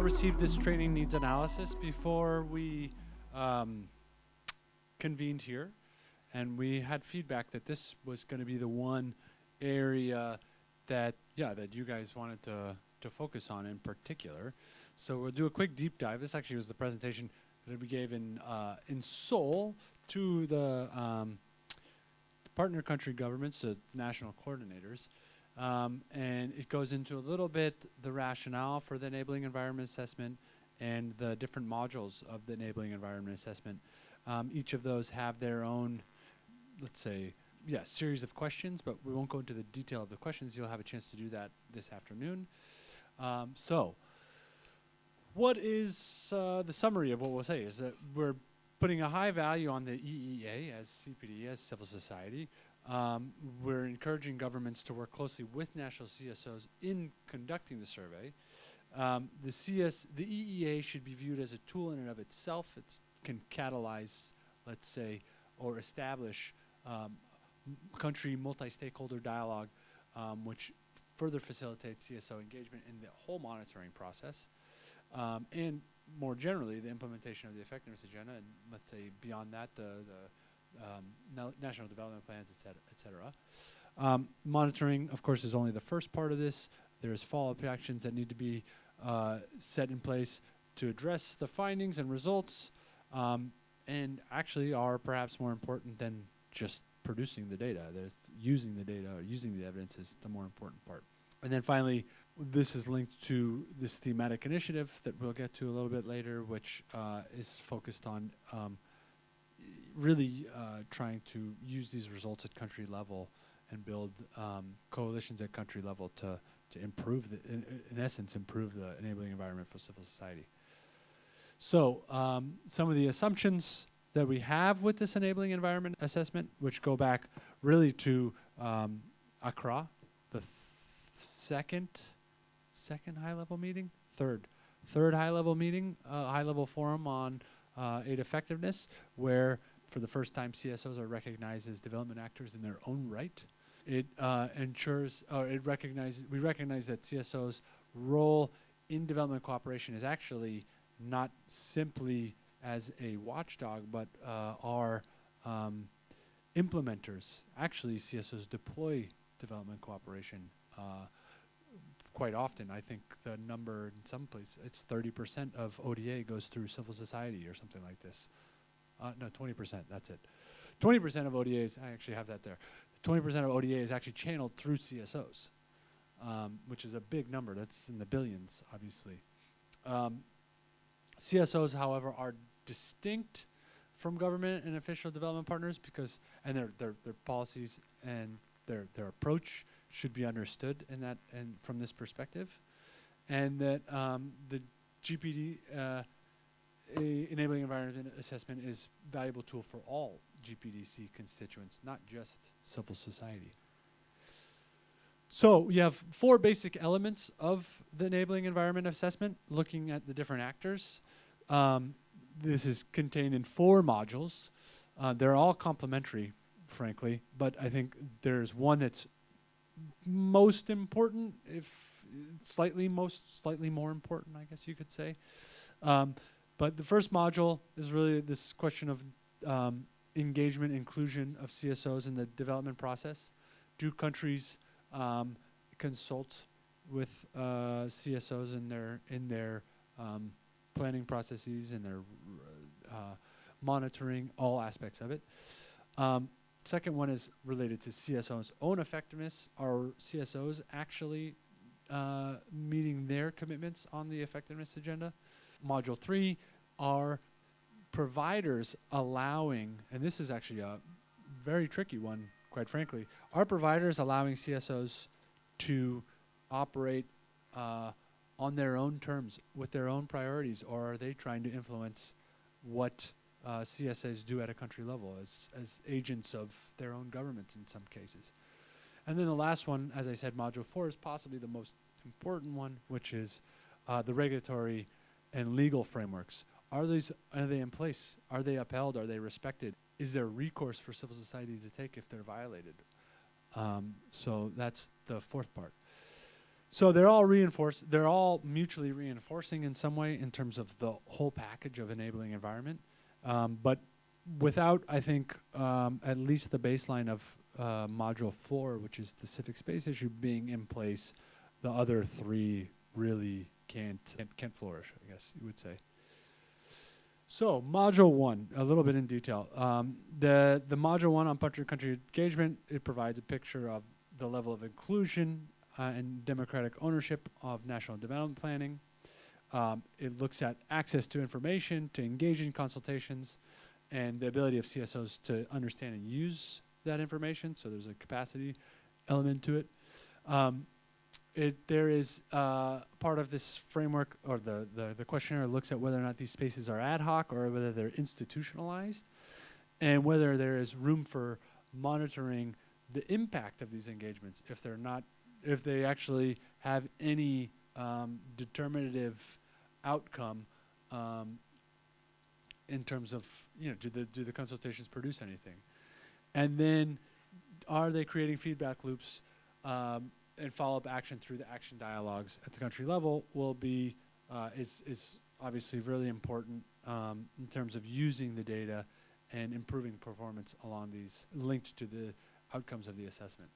received this training needs analysis before we convened here, and we had feedback that this was going to be the one area that you guys wanted to focus on in particular. So we'll do a quick deep dive. This actually was the presentation that we gave in Seoul to the partner country governments, the national coordinators. And it goes into a little bit the rationale for the enabling environment assessment and the different modules of the enabling environment assessment. Each of those have their own, let's say, series of questions, but we won't go into the detail of the questions. You'll have a chance to do that this afternoon. So what is the summary of what we'll say is that we're putting a high value on the EEA as CPD, as civil society. We're encouraging governments to work closely with national CSOs in conducting the survey. The EEA should be viewed as a tool in and of itself. It can catalyze, let's say, or establish country multi-stakeholder dialogue, which further facilitates CSO engagement in the whole monitoring process. And more generally, the implementation of the effectiveness agenda, and let's say beyond that, the national development plans, et cetera. Monitoring, of course, is only the first part of this. There's follow-up actions that need to be set in place to address the findings and results, and actually are perhaps more important than just producing the data. There's using the data or using the evidence is the more important part. And then finally, this is linked to this thematic initiative that we'll get to a little bit later, which is focused on really trying to use these results at country level and build coalitions at country level to improve, in essence, improve the enabling environment for civil society. So some of the assumptions that we have with this enabling environment assessment, which go back really to Accra, the second high-level meeting, third high-level meeting, high-level forum on aid effectiveness, where for the first time CSOs are recognized as development actors in their own right. It ensures, or we recognize that CSOs' role in development cooperation is actually not simply as a watchdog, but are implementers. Actually, CSOs deploy development cooperation quite often. I think the number in some places, it's 30% of ODA goes through civil society or something like this. No, 20%, that's it. 20% of ODAs, I actually have that there. 20% of ODA is actually channeled through CSOs, which is a big number. That's in the billions, obviously. CSOs, however, are distinct from government and official development partners because, and their policies and their approach should be understood in that and from this perspective, and that the GPD enabling environment assessment is a valuable tool for all GPDC constituents, not just civil society. So you have 4 basic elements of the enabling environment assessment, looking at the different actors. This is contained in 4 modules. They're all complementary, frankly, but I think there's one that's most important, if slightly more important, I guess you could say. But the first module is really this question of engagement, inclusion of CSOs in the development process. Do countries consult with CSOs in their planning processes and their monitoring all aspects of it? Second one is related to CSOs' own effectiveness. Are CSOs actually meeting their commitments on the effectiveness agenda? Module 3 are providers allowing, and this is actually a very tricky one, quite frankly, are providers allowing CSOs to operate on their own terms with their own priorities, or are they trying to influence what CSAs do at a country level as agents of their own governments in some cases? And then the last one, as I said, module 4 is possibly the most important one, which is the regulatory and legal frameworks. Are they in place? Are they upheld? Are they respected? Is there recourse for civil society to take if they're violated? So that's the 4th part. So they're all reinforced. They're all mutually reinforcing in some way in terms of the whole package of enabling environment. But without, I think, at least the baseline of Module 4, which is the civic space issue, being in place, the other three really can't flourish, I guess you would say. So Module 1, a little bit in detail. The Module 1 on country engagement, it provides a picture of the level of inclusion and democratic ownership of national development planning. It looks at access to information, to engage in consultations, and the ability of CSOs to understand and use that information. So there's a capacity element to it. There is part of this framework, or the questionnaire looks at whether or not these spaces are ad hoc or whether they're institutionalized, and whether there is room for monitoring the impact of these engagements if they actually have any determinative outcome in terms of, do the consultations produce anything? And then are they creating feedback loops and follow-up action through the action dialogues at the country level will be, is obviously really important in terms of using the data and improving performance along these linked to the outcomes of the assessment.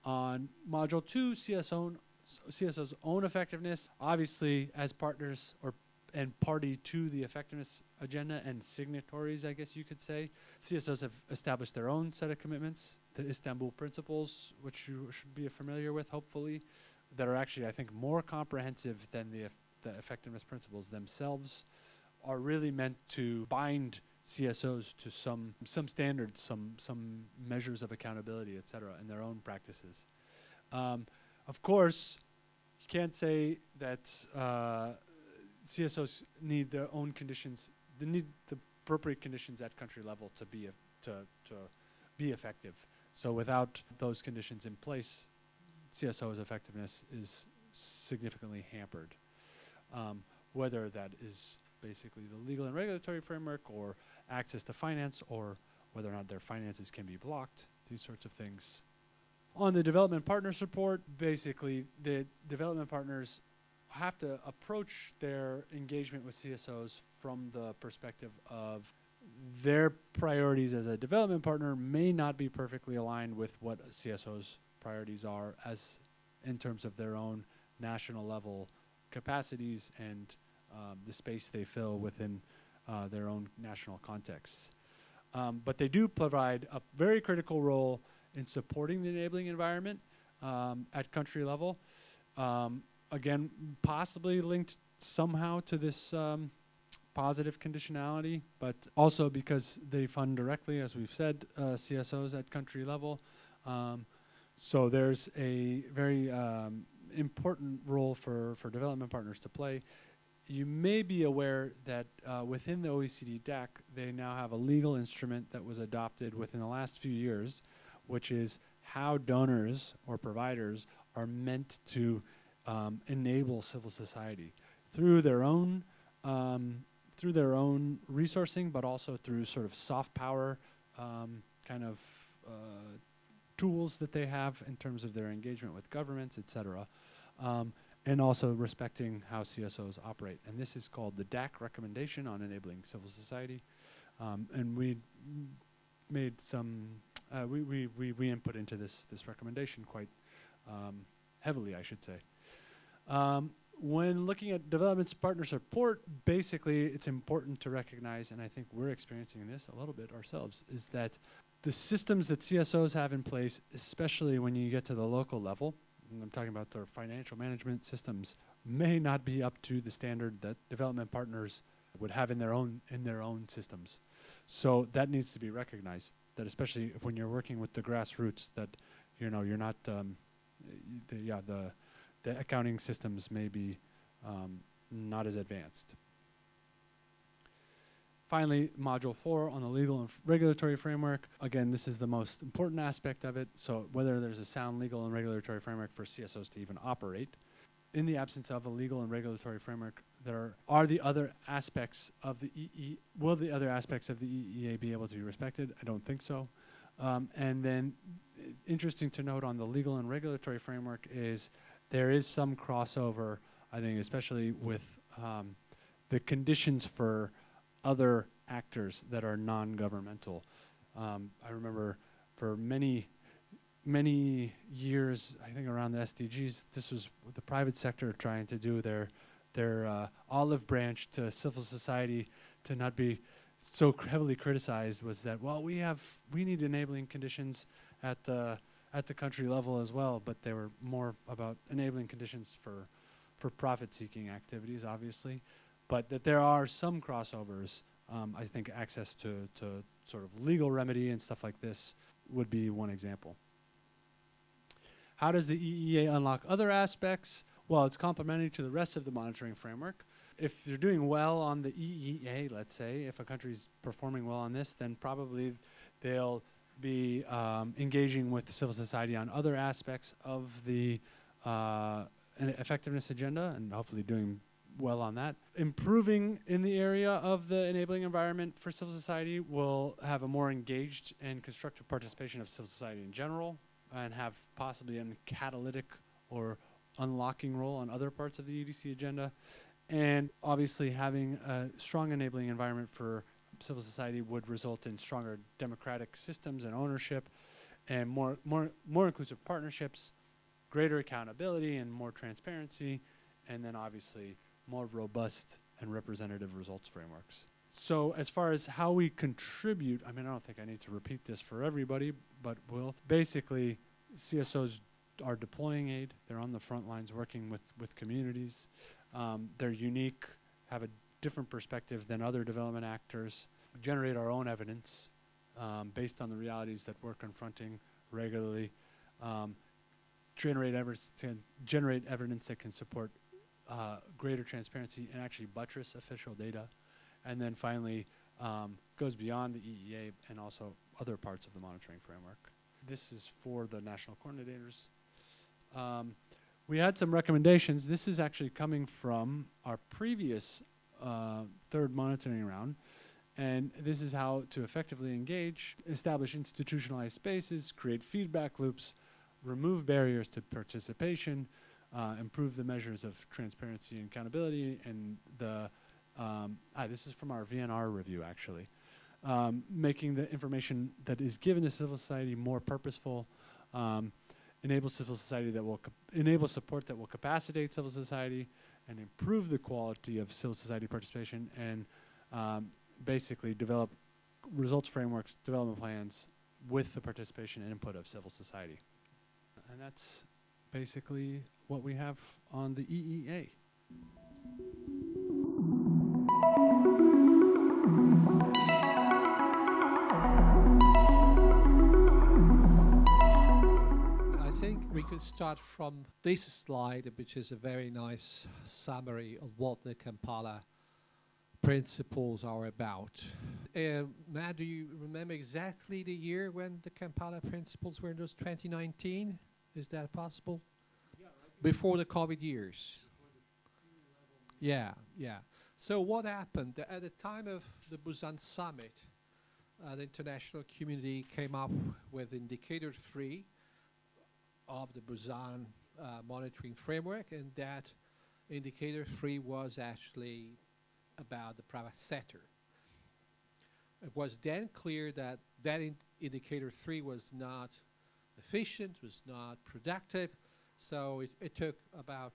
On Module 2, CSO's own effectiveness, obviously as partners and party to the effectiveness agenda and signatories, I guess you could say, CSOs have established their own set of commitments, the Istanbul principles, which you should be familiar with, hopefully, that are actually, I think, more comprehensive than the effectiveness principles themselves, are really meant to bind CSOs to some standards, some measures of accountability, et cetera, in their own practices. Of course, you can't say that CSOs need their own conditions. They need the appropriate conditions at country level to be effective. So without those conditions in place, CSO's effectiveness is significantly hampered. Whether that is basically the legal and regulatory framework, or access to finance, or whether or not their finances can be blocked, these sorts of things. On the development partner support, basically the development partners have to approach their engagement with CSOs from the perspective of their priorities as a development partner may not be perfectly aligned with what a CSO's priorities are as in terms of their own national level capacities and the space they fill within their own national contexts. But they do provide a very critical role in supporting the enabling environment at country level. Again, possibly linked somehow to this positive conditionality, but also because they fund directly, as we've said, CSOs at country level. So there's a very important role for development partners to play. You may be aware that within the OECD DAC, they now have a legal instrument that was adopted within the last few years, which is how donors or providers are meant to enable civil society through their own resourcing, but also through sort of soft power kind of tools that they have in terms of their engagement with governments, et cetera, and also respecting how CSOs operate. And this is called the DAC Recommendation on Enabling Civil Society. And we made some, we input into this recommendation quite heavily, I should say. When looking at development partner support, basically it's important to recognize, and I think we're experiencing this a little bit ourselves, is that the systems that CSOs have in place, especially when you get to the local level, and I'm talking about their financial management systems, may not be up to the standard that development partners would have in their own systems. So that needs to be recognized, that especially when you're working with the grassroots, that you're not the accounting systems may be not as advanced. Finally, Module 4 on the legal and regulatory framework. Again, this is the most important aspect of it. So whether there's a sound legal and regulatory framework for CSOs to even operate. In the absence of a legal and regulatory framework, there are the other aspects of the EE. Will the other aspects of the EEA be able to be respected? I don't think so. And then interesting to note on the legal and regulatory framework is there is some crossover, I think, especially with the conditions for other actors that are non-governmental. I remember for many years, I think around the SDGs, this was the private sector trying to do their olive branch to civil society to not be so heavily criticized, was that, well, we need enabling conditions at the country level as well, but they were more about enabling conditions for profit-seeking activities, obviously, but that there are some crossovers. I think access to sort of legal remedy and stuff like this would be one example. How does the EEA unlock other aspects? Well, it's complementary to the rest of the monitoring framework. If you're doing well on the EEA, let's say, if a country's performing well on this, then probably they'll be engaging with civil society on other aspects of the effectiveness agenda, and hopefully doing well on that. Improving in the area of the enabling environment for civil society will have a more engaged and constructive participation of civil society in general, and have possibly a catalytic or unlocking role on other parts of the EDC agenda. And obviously having a strong enabling environment for civil society would result in stronger democratic systems and ownership, and more inclusive partnerships, greater accountability and more transparency, and then obviously more robust and representative results frameworks. So as far as how we contribute, I mean, I don't think I need to repeat this for everybody, but basically CSOs are deploying aid. They're on the front lines working with communities. They're unique, have a different perspective than other development actors, generate our own evidence based on the realities that we're confronting regularly, generate evidence that can support greater transparency and actually buttress official data, and then finally goes beyond the EEA and also other parts of the monitoring framework. This is for the national coordinators. We had some recommendations. This is actually coming from our previous third monitoring round, and this is how to effectively engage, establish institutionalized spaces, create feedback loops, remove barriers to participation, improve the measures of transparency and accountability, and this is from our VNR review, actually. Making the information that is given to civil society more purposeful, enable civil society that will enable support that will capacitate civil society, and improve the quality of civil society participation, and basically develop results frameworks, development plans with the participation and input of civil society. And that's basically what we have on the EEA. I think we could start from this slide, which is a very nice summary of what the Kampala principles are about. Matt, do you remember exactly the year when the Kampala principles were endorsed? 2019? Is that possible? Yeah, right. Before the COVID years. Yeah. So what happened? At the time of the Busan summit, the international community came up with Indicator 3 of the Busan monitoring framework, and that Indicator 3 was actually about the private sector. It was then clear that Indicator 3 was not efficient, was not productive, so it took about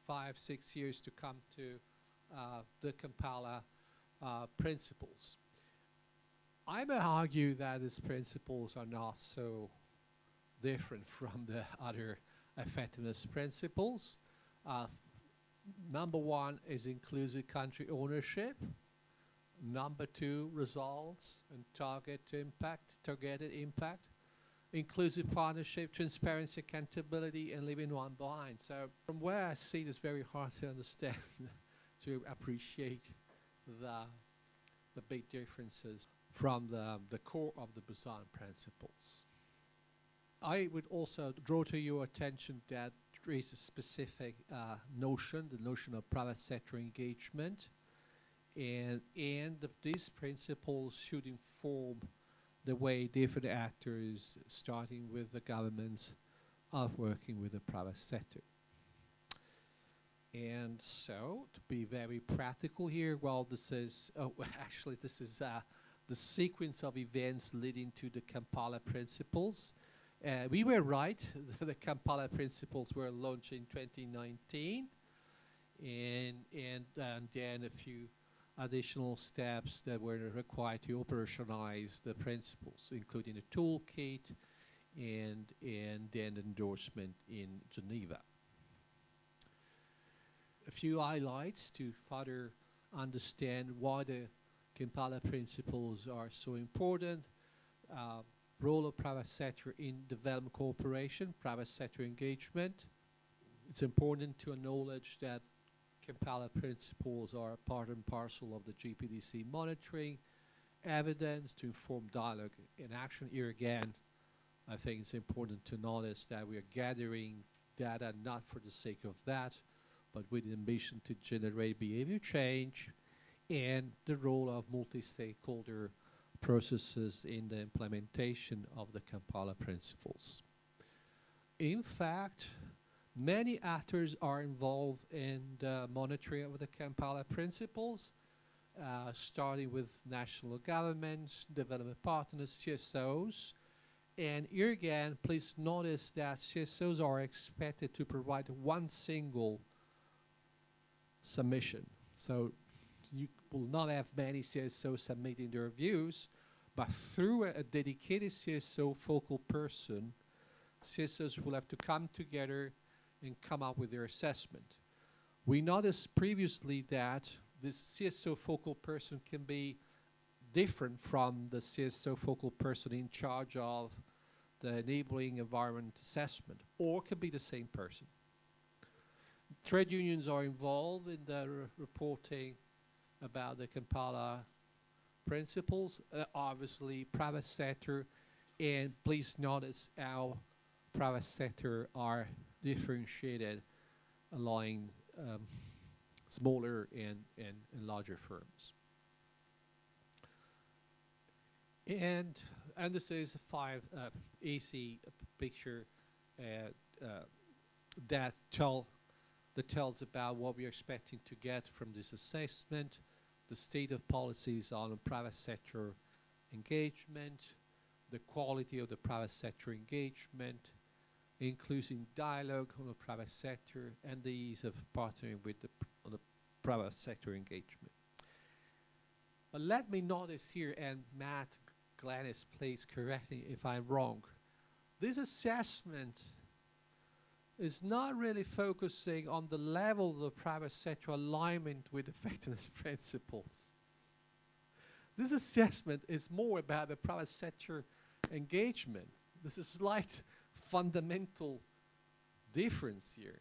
5-6 years to come to the Kampala principles. I may argue that these principles are not so different from the other effectiveness principles. Number one is inclusive country ownership. Number two, results and targeted impact. Inclusive partnership, transparency, accountability, and leaving one behind. So from where I see it, it's very hard to understand, to appreciate the big differences from the core of the Busan principles. I would also draw to your attention that there is a specific notion, the notion of private sector engagement, and these principles should inform the way different actors, starting with the governments, are working with the private sector. And so, to be very practical here, well, this is, oh, actually, this is the sequence of events leading to the Kampala principles. We were right, the Kampala principles were launched in 2019, and then a few additional steps that were required to operationalize the principles, including a toolkit and then endorsement in Geneva. A few highlights to further understand why the Kampala principles are so important. Role of private sector in development cooperation, private sector engagement. It's important to acknowledge that Kampala principles are part and parcel of the GPDC monitoring, evidence to inform dialogue and action. Here again, I think it's important to notice that we are gathering data not for the sake of that, but with the ambition to generate behavior change, and the role of multi-stakeholder processes in the implementation of the Kampala principles. In fact, many actors are involved in the monitoring of the Kampala principles, starting with national governments, development partners, CSOs. And here again, please notice that CSOs are expected to provide one single submission. So you will not have many CSOs submitting their views, but through a dedicated CSO focal person, CSOs will have to come together and come up with their assessment. We noticed previously that this CSO focal person can be different from the CSO focal person in charge of the enabling environment assessment, or can be the same person. Trade unions are involved in the reporting about the Kampala principles, obviously private sector, and please notice how private sector are differentiated, allowing smaller and larger firms. And this is a five easy picture that tells about what we are expecting to get from this assessment, the state of policies on private sector engagement, the quality of the private sector engagement, including dialogue on the private sector, and the ease of partnering with the private sector engagement. But let me notice here, and Matt Glennis, please correct me if I'm wrong, this assessment is not really focusing on the level of the private sector alignment with effectiveness principles. This assessment is more about the private sector engagement. There's a slight fundamental difference here.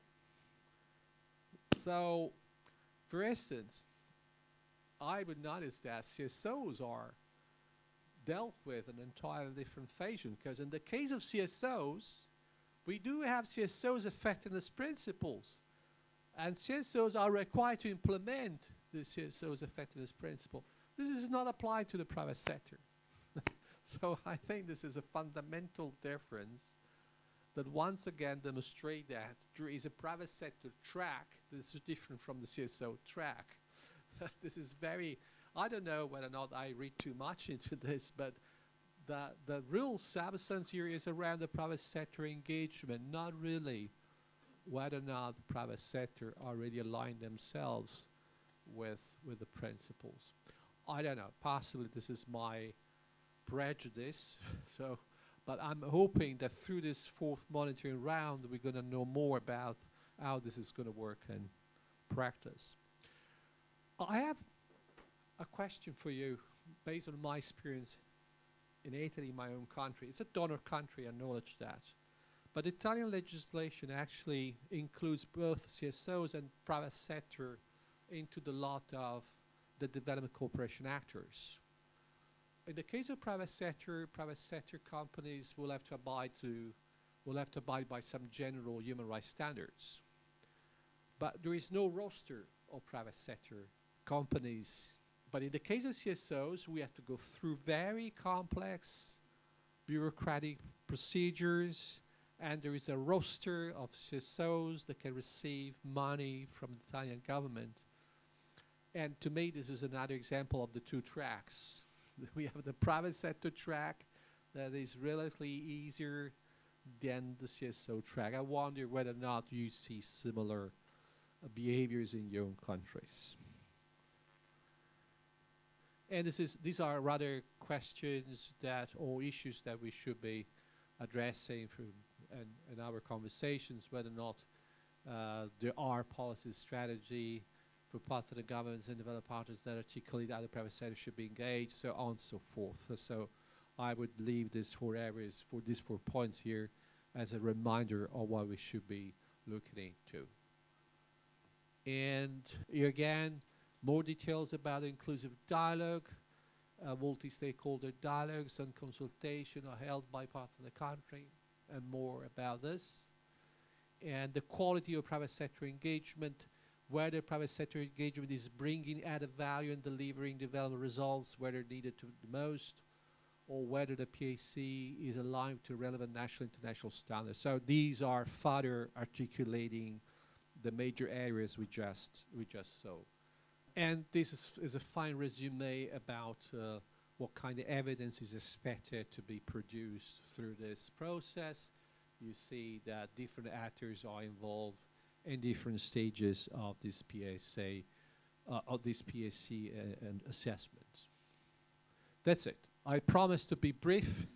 So, for instance, I would notice that CSOs are dealt with an entirely different fashion, because in the case of CSOs, we do have CSOs effectiveness principles, and CSOs are required to implement the CSO's effectiveness principle. This is not applied to the private sector. So I think this is a fundamental difference that once again demonstrate that there is a private sector track that is different from the CSO track. This is very, I don't know whether or not I read too much into this, but the real substance here is around the private sector engagement, not really whether or not the private sector already aligned themselves with the principles. I don't know, possibly this is my prejudice, so, but I'm hoping that through this fourth monitoring round, we're going to know more about how this is going to work in practice. I have a question for you based on my experience in Italy, my own country. It's a donor country, I acknowledge that. But Italian legislation actually includes both CSOs and private sector into the lot of the development cooperation actors. In the case of private sector companies will have to abide by some general human rights standards. But there is no roster of private sector companies. But in the case of CSOs, we have to go through very complex bureaucratic procedures And there is a roster of CSOs that can receive money from the Italian government. And to me, this is another example of the two tracks. We have the private sector track that is relatively easier than the CSO track. I wonder whether or not you see similar behaviors in your own countries. And these are rather questions that, or issues that we should be addressing in our conversations, whether or not there are policy strategy for parts of the governments and developed partners that articulate how the private sector should be engaged, so on and so forth. So I would leave this 4 areas, for these 4 points here, as a reminder of what we should be looking into. And here again, more details about inclusive dialogue. Multi-stakeholder dialogues and consultation are held by parts of the country, and more about this. And the quality of private sector engagement, whether private sector engagement is bringing added value and delivering development results, whether needed to the most, or whether the PAC is aligned to relevant national and international standards. So these are further articulating the major areas we just saw. And this is a fine resume about what kind of evidence is expected to be produced through this process. You see that different actors are involved in different stages of this PAC and assessment. That's it. I promise to be brief.